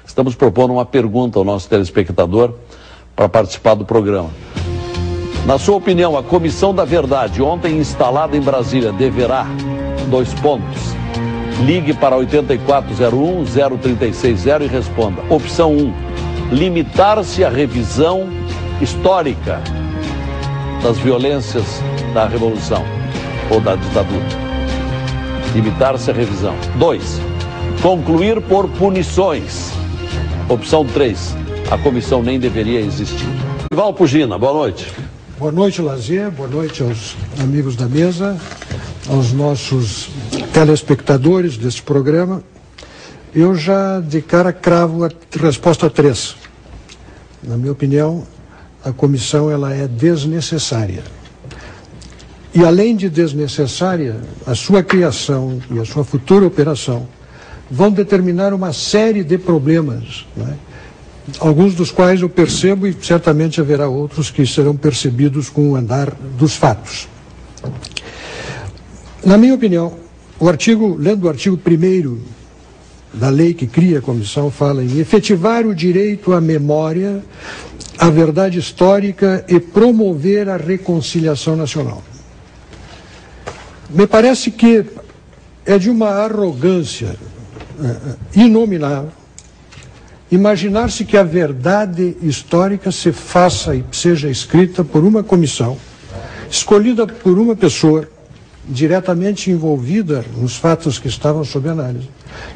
Estamos propondo uma pergunta ao nosso telespectador para participar do programa. Na sua opinião, a Comissão da Verdade, ontem instalada em Brasília, deverá, ligue para 8401-0360 e responda. Opção 1, limitar-se à revisão histórica das violências da Revolução ou da ditadura. Limitar-se à revisão. 2, concluir por punições. Opção 3, a comissão nem deveria existir. Val Pugina, boa noite. Boa noite, Lazier. Boa noite aos amigos da mesa, aos nossos telespectadores deste programa. Eu já de cara cravo a resposta 3. Na minha opinião, a comissão ela é desnecessária. E além de desnecessária, a sua criação e a sua futura operação vão determinar uma série de problemas, né? Alguns dos quais eu percebo e certamente haverá outros que serão percebidos com o andar dos fatos. Na minha opinião, lendo o artigo 1º da lei que cria a comissão, fala em efetivar o direito à memória, à verdade histórica e promover a reconciliação nacional. Me parece que é de uma arrogância inominável imaginar-se que a verdade histórica se faça e seja escrita por uma comissão, escolhida por uma pessoa diretamente envolvida nos fatos que estavam sob análise,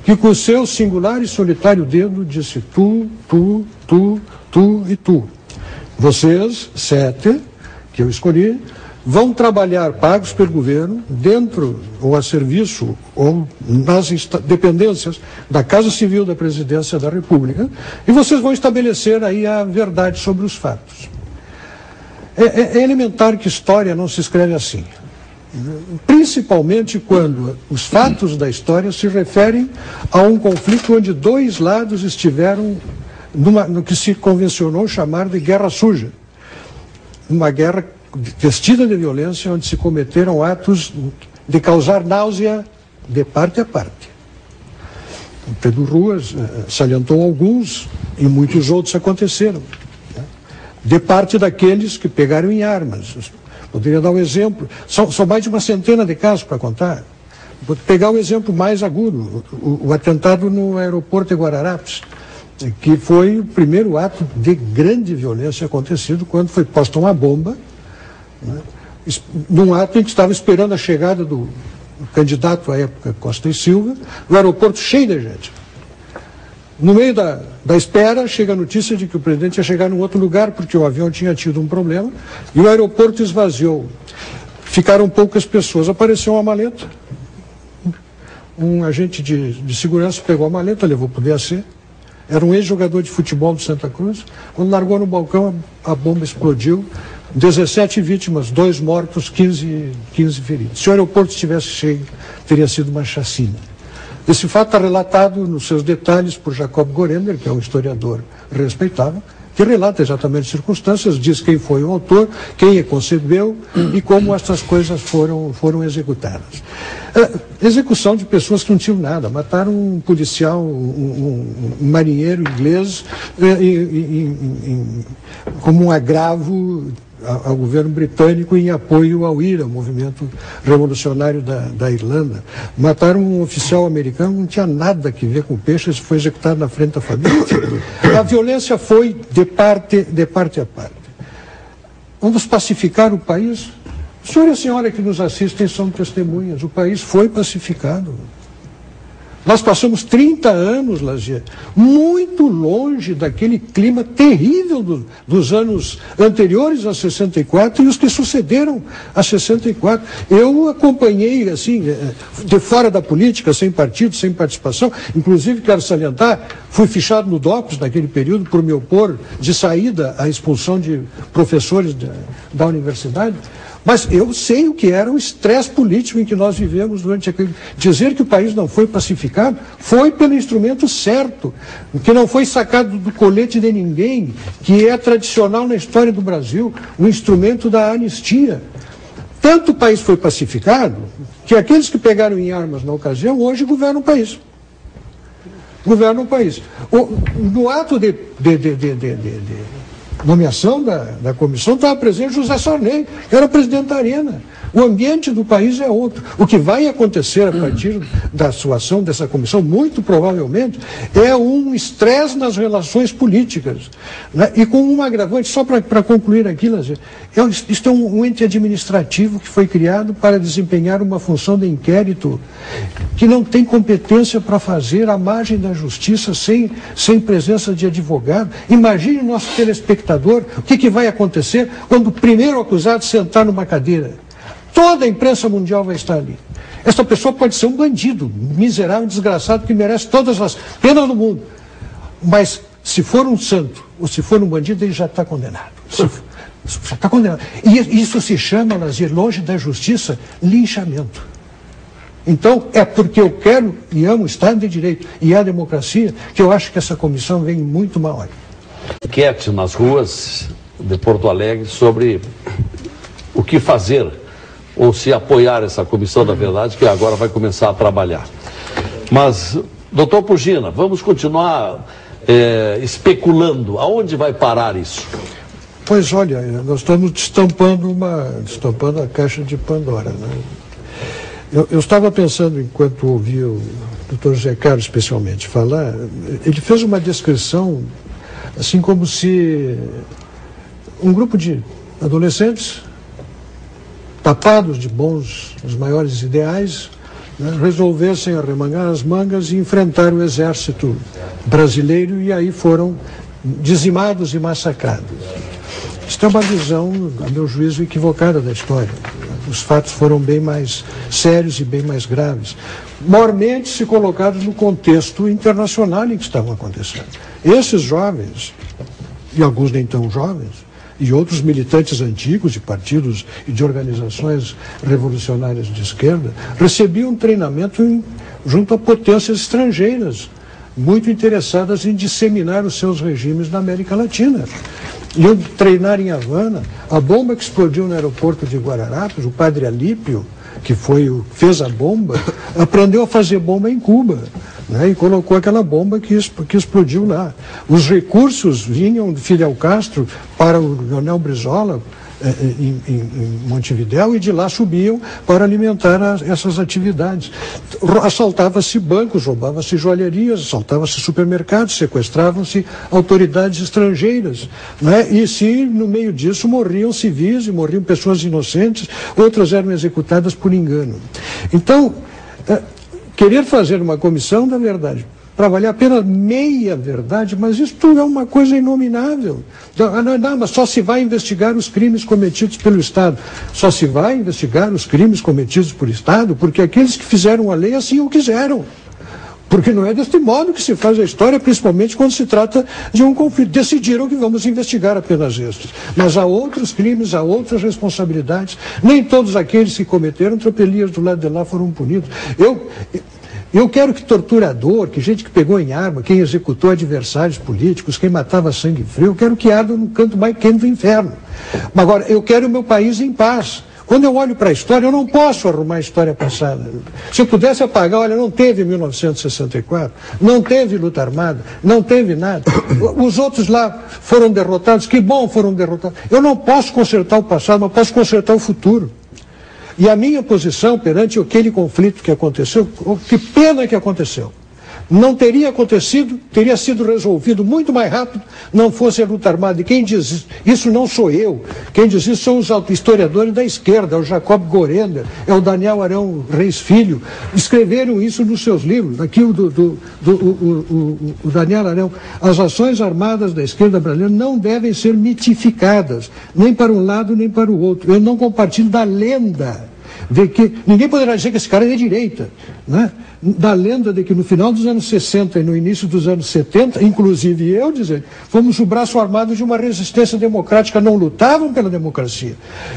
que com seu singular e solitário dedo disse tu e tu. Vocês, 7, que eu escolhi, vão trabalhar pagos pelo governo, dentro ou a serviço ou nas dependências da Casa Civil da Presidência da República, e vocês vão estabelecer aí a verdade sobre os fatos. É elementar que história não se escreve assim. Principalmente quando os fatos da história se referem a um conflito onde dois lados estiveram no que se convencionou chamar de guerra suja. Uma guerra vestida de violência, onde se cometeram atos de causar náusea de parte a parte. O Pedro Ruas salientou alguns e muitos outros aconteceram, né? De parte daqueles que pegaram em armas. Poderia dar um exemplo, são mais de uma centena de casos para contar. Vou pegar um exemplo mais agudo, o atentado no aeroporto de Guararapes, que foi o primeiro ato de grande violência acontecido quando foi posta uma bomba, né, num ato em que estava esperando a chegada do candidato à época Costa e Silva, no aeroporto cheio de gente. No meio da espera, chega a notícia de que o presidente ia chegar num outro lugar, porque o avião tinha tido um problema, e o aeroporto esvaziou. Ficaram poucas pessoas. Apareceu uma maleta. Um agente de segurança pegou a maleta, levou para o DAC. Era um ex-jogador de futebol do Santa Cruz. Quando largou no balcão, a bomba explodiu. 17 vítimas, 2 mortos, 15 feridos. Se o aeroporto estivesse cheio, teria sido uma chacina. Esse fato está relatado nos seus detalhes por Jacob Gorender, que é um historiador respeitável, que relata exatamente as circunstâncias, diz quem foi o autor, quem a concebeu e como essas coisas foram executadas. Execução de pessoas que não tinham nada. Mataram um policial, um marinheiro inglês, como um agravo ao governo britânico em apoio ao IRA, o movimento revolucionário da Irlanda. Mataram um oficial americano, não tinha nada a ver com o peixe, isso foi executado na frente da família. A violência foi de parte a parte. Vamos pacificar o país? O senhor e a senhora que nos assistem são testemunhas. O país foi pacificado. Nós passamos 30 anos, Lazier, muito longe daquele clima terrível dos anos anteriores a 64 e os que sucederam a 64. Eu acompanhei, assim, de fora da política, sem partido, sem participação. Inclusive, quero salientar, fui fichado no DOPS naquele período por me opor de saída à expulsão de professores da universidade. Mas eu sei o que era o estresse político em que nós vivemos durante aquele... Dizer que o país não foi pacificado foi pelo instrumento certo, que não foi sacado do colete de ninguém, que é tradicional na história do Brasil, o instrumento da anistia. Tanto o país foi pacificado, que aqueles que pegaram em armas na ocasião, hoje governam o país. governam o país. No ato de nomeação da comissão estava presente José Sarney, que era presidente da Arena. O ambiente do país é outro. O que vai acontecer a partir da sua ação dessa comissão, muito provavelmente, é um estresse nas relações políticas. Né? E com um agravante, só para concluir aqui, Lazer, isto é um ente administrativo que foi criado para desempenhar uma função de inquérito que não tem competência para fazer à margem da justiça sem presença de advogado. Imagine o nosso telespectador, o que vai acontecer quando o primeiro acusado sentar numa cadeira. Toda a imprensa mundial vai estar ali. Essa pessoa pode ser um bandido, miserável, desgraçado, que merece todas as penas do mundo. Mas se for um santo, ou se for um bandido, ele já está condenado. Já está condenado. E isso se chama, Lazer, longe da justiça, linchamento. Então, é porque eu quero e amo o Estado de Direito e a democracia que eu acho que essa comissão vem muito mal aí. Enquete nas ruas de Porto Alegre sobre o que fazer ou se apoiar essa comissão da verdade, que agora vai começar a trabalhar. Mas, doutor Pugina, vamos continuar especulando. Aonde vai parar isso? Pois olha, nós estamos destampando a caixa de Pandora, né? Eu estava pensando, enquanto ouvia o doutor José Carlos especialmente falar, ele fez uma descrição, assim como se um grupo de adolescentes tapados de dos maiores ideais, né, resolvessem arremangar as mangas e enfrentar o exército brasileiro, e aí foram dizimados e massacrados. Isso é uma visão, a meu juízo, equivocada da história. Os fatos foram bem mais sérios e bem mais graves, mormente se colocados no contexto internacional em que estavam acontecendo. Esses jovens, e alguns nem tão jovens, e outros militantes antigos de partidos e de organizações revolucionárias de esquerda, recebiam treinamento junto a potências estrangeiras, muito interessadas em disseminar os seus regimes na América Latina. Iam treinar em Havana. A bomba que explodiu no aeroporto de Guararapes, o padre Alípio, que fez a bomba, aprendeu a fazer bomba em Cuba. Né, e colocou aquela bomba que explodiu lá. Os recursos vinham de Fidel Castro para o Leonel Brizola em Montevidéu, e de lá subiam para alimentar essas atividades. Assaltava-se bancos, roubava-se joalherias, assaltava-se supermercados, sequestravam-se autoridades estrangeiras. Né, e se no meio disso morriam civis e morriam pessoas inocentes, outras eram executadas por engano. Então, querer fazer uma comissão da verdade, trabalhar apenas meia verdade, mas isso tudo é uma coisa inominável. Não, mas só se vai investigar os crimes cometidos pelo Estado. Só se vai investigar os crimes cometidos por Estado porque aqueles que fizeram a lei assim o quiseram. Porque não é deste modo que se faz a história, principalmente quando se trata de um conflito. Decidiram que vamos investigar apenas estes. Mas há outros crimes, há outras responsabilidades. Nem todos aqueles que cometeram tropelias do lado de lá foram punidos. Eu quero que torturador, que gente que pegou em arma, quem executou adversários políticos, quem matava sangue frio, eu quero que arda no canto mais quente do inferno. Mas agora, eu quero o meu país em paz. Quando eu olho para a história, eu não posso arrumar a história passada. Se eu pudesse apagar, olha, não teve 1964, não teve luta armada, não teve nada. Os outros lá foram derrotados, que bom foram derrotados. Eu não posso consertar o passado, mas posso consertar o futuro. E a minha posição perante aquele conflito que aconteceu, que pena que aconteceu, não teria acontecido, teria sido resolvido muito mais rápido, não fosse a luta armada. E quem diz isso não sou eu, quem diz isso são os historiadores da esquerda, é o Jacob Gorender, é o Daniel Arão Reis Filho, escreveram isso nos seus livros. Aqui o Daniel Arão, as ações armadas da esquerda brasileira não devem ser mitificadas, nem para um lado nem para o outro. Eu não compartilho da lenda de que ninguém poderá dizer que esse cara é de direita, né? Da lenda de que no final dos anos 60 e no início dos anos 70, inclusive eu dizer, fomos o braço armado de uma resistência democrática, não lutavam pela democracia.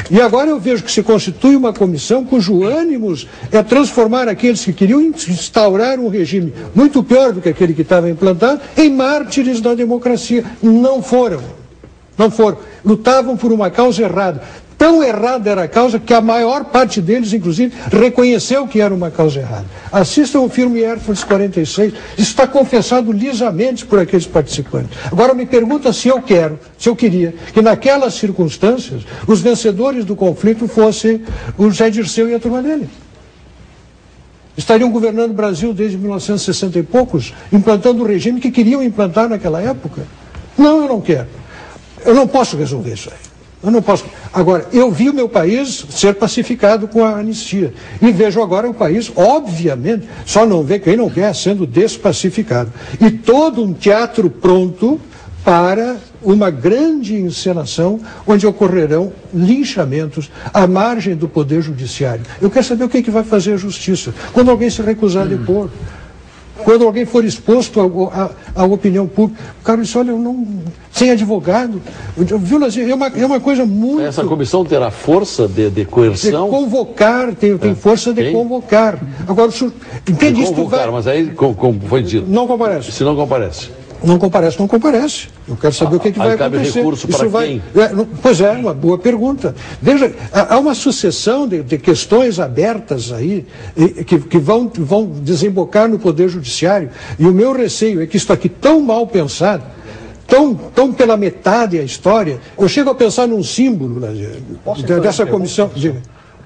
E agora eu vejo que se constitui uma comissão cujo ânimo é transformar aqueles que queriam instaurar um regime muito pior do que aquele que estava implantado em mártires da democracia. Não foram. Lutavam por uma causa errada. Tão errada era a causa que a maior parte deles, inclusive, reconheceu que era uma causa errada. Assistam o filme Air Force 46, isso está confessado lisamente por aqueles participantes. Agora me pergunta se eu queria, que naquelas circunstâncias, os vencedores do conflito fossem o Zé Dirceu e a turma dele. Estariam governando o Brasil desde 1960 e poucos, implantando o regime que queriam implantar naquela época. Não, eu não quero. Eu não posso resolver isso aí. Eu não posso. Agora, eu vi o meu país ser pacificado com a anistia. E vejo agora o país, obviamente, só não vê quem não quer, sendo despacificado. E todo um teatro pronto para uma grande encenação onde ocorrerão linchamentos à margem do Poder Judiciário. Eu quero saber o que vai fazer a Justiça quando alguém se recusar a depor. Quando alguém for exposto à opinião pública, o cara disse, olha, eu não, sem advogado, viu, é uma coisa muito... Essa comissão terá força de coerção? De convocar, tem força de convocar. Agora, o senhor entende isso? Mas aí, como foi dito... Não comparece. Se não comparece? Não comparece. Eu quero saber o que vai acontecer. Recurso para quem? Pois é, uma boa pergunta. Veja, há uma sucessão de questões abertas aí que vão desembocar no Poder Judiciário. E o meu receio é que isso aqui tão mal pensado, tão pela metade a história, eu chego a pensar num símbolo dessa comissão.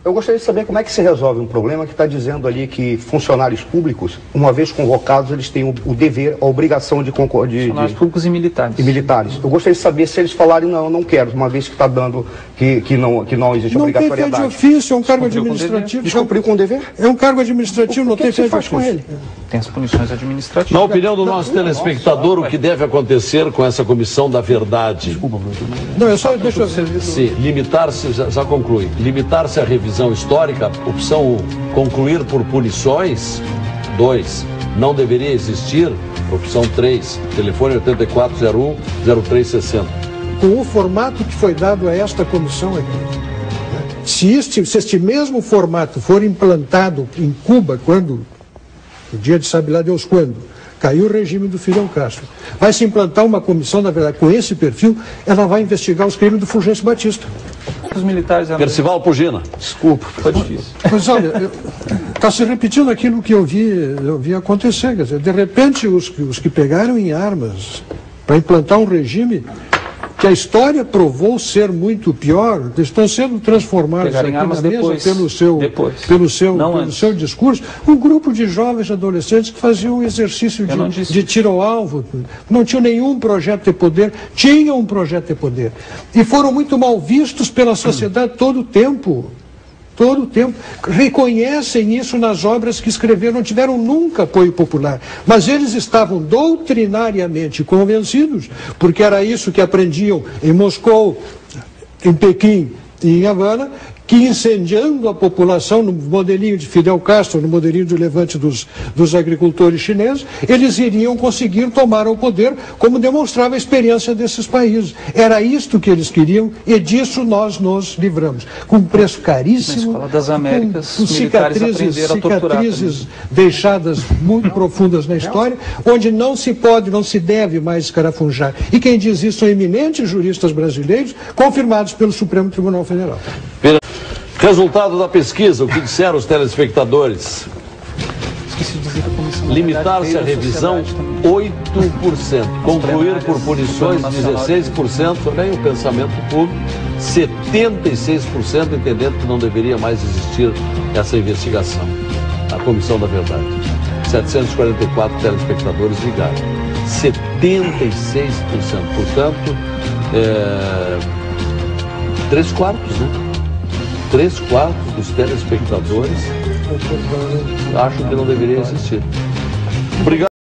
Eu gostaria de saber como é que se resolve um problema que está dizendo ali que funcionários públicos, uma vez convocados, eles têm o dever, a obrigação de concorrer. Funcionários públicos e militares. E militares. Eu gostaria de saber se eles falarem, não, eu não quero, uma vez que está dando que não existe obrigatoriedade. Não tem fé de ofício, é um cargo administrativo. Descumprir com o dever? É um cargo administrativo, não tem fé de ofício com ele. Tem as punições administrativas. Na opinião do nosso telespectador, o que deve acontecer com essa comissão da verdade? Desculpa, Bruno. Não, é só deixa eu... Sim, limitar-se, já conclui, limitar-se à revisão histórica, opção 1, concluir por punições, 2, não deveria existir, opção 3, telefone 8401-0360. Com o formato que foi dado a esta comissão aqui, se este mesmo formato for implantado em Cuba, quando, no dia de sabe lá Deus quando, caiu o regime do Fidel Castro, vai se implantar uma comissão, na verdade, com esse perfil, ela vai investigar os crimes do Fulgêncio Batista. Os militares... Percival Pugina. Desculpa, foi difícil. Mas olha, está se repetindo aquilo que eu vi acontecer. Quer dizer, de repente, os que pegaram em armas para implantar um regime que a história provou ser muito pior, estão sendo transformados aqui na mesa pelo seu discurso, um grupo de jovens adolescentes que faziam um exercício de tiro ao alvo, não tinham nenhum projeto de poder, tinham um projeto de poder, e foram muito mal vistos pela sociedade todo o tempo. Reconhecem isso nas obras que escreveram, não tiveram nunca apoio popular, mas eles estavam doutrinariamente convencidos, porque era isso que aprendiam em Moscou, em Pequim e em Havana, que incendiando a população no modelinho de Fidel Castro, no modelinho do levante dos agricultores chineses, eles iriam conseguir tomar o poder, como demonstrava a experiência desses países. Era isto que eles queriam e disso nós nos livramos. Com um preço caríssimo, na Escola das Américas, com cicatrizes deixadas muito profundas na história, onde não se pode, não se deve mais escarafunjar. E quem diz isso são eminentes juristas brasileiros, confirmados pelo Supremo Tribunal Federal. Resultado da pesquisa, o que disseram os telespectadores? Limitar-se à revisão, 8%. Concluir por punições, 16%. Olha aí o pensamento público. 76% entendendo que não deveria mais existir essa investigação. A Comissão da Verdade. 744 telespectadores ligaram. 76%. Portanto, 3/4, né? 3/4 dos telespectadores acham que não deveria existir. Obrigado.